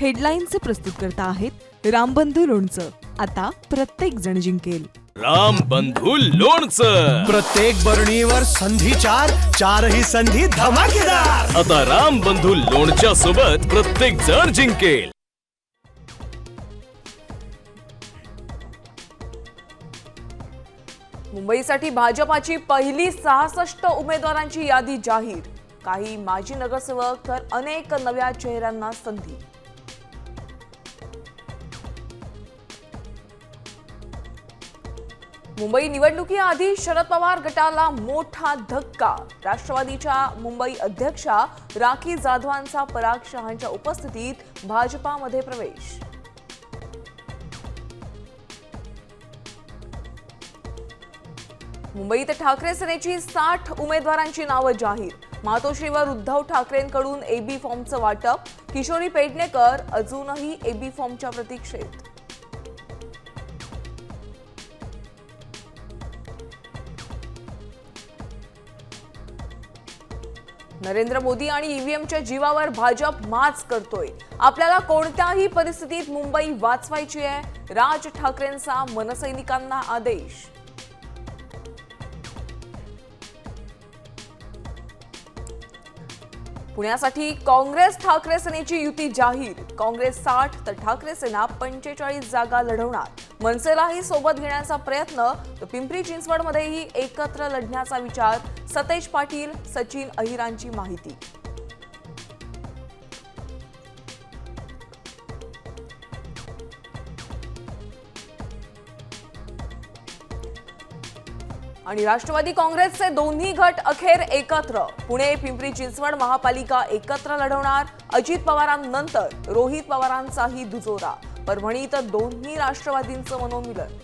हेडलाईनचे प्रस्तुत करता आहेत रामबंधू लोणचं. आता प्रत्येक जण जिंकेल. रामबंधू लोणचं. प्रत्येक बरणीवर संधी चार, चारही संधी धमाकेदार. आता रामबंधू लोणच्या सोबत प्रत्येक जण जिंकेल. मुंबईसाठी भाजपाची पहिली 66 उमेदवारांची यादी जाहीर. काही माजी नगरसेवक तर अनेक नव्या चेहऱ्यांना संधी. मुंबई निवडणुकीआधी शरद पवार गटाला मोठा धक्का. राष्ट्रवादीच्या मुंबई अध्यक्षा राखी जाधवांचा पराग शहांच्या उपस्थितीत भाजपामध्ये प्रवेश. मुंबईत ठाकरे सेनेची 60 उमेदवारांची नावं जाहीर. मातोश्रीवर उद्धव ठाकरेंकडून एबी फॉर्मचं वाटप. किशोरी पेडणेकर अजूनही एबी फॉर्मच्या प्रतीक्षेत. नरेंद्र मोदी आणि ईव्हीएमच्या जीवावर भाजप माच करतोय. आपल्याला कोणत्याही परिस्थितीत मुंबई वाचवायची आहे. राज ठाकरेंचा मनसैनिकांना आदेश. पुण्यासाठी काँग्रेस ठाकरे सेनेची युती जाहीर. काँग्रेस 60 तर ठाकरे सेना 45 जागा लढवणार. मनसेलाही सोबत घेण्याचा प्रयत्न तर पिंपरी चिंचवडमध्येही एकत्र लढण्याचा विचार. सतेज पाटील, सचिन अहिरांची माहिती. आणि राष्ट्रवादी काँग्रेसचे दोन्ही गट अखेर एकत्र. पुणे पिंपरी चिंचवड महापालिका एकत्र लढवणार. अजित पवारांनंतर रोहित पवारांचाही दुजोरा. परभणीत दोन्ही राष्ट्रवादींचं मनोमिलन.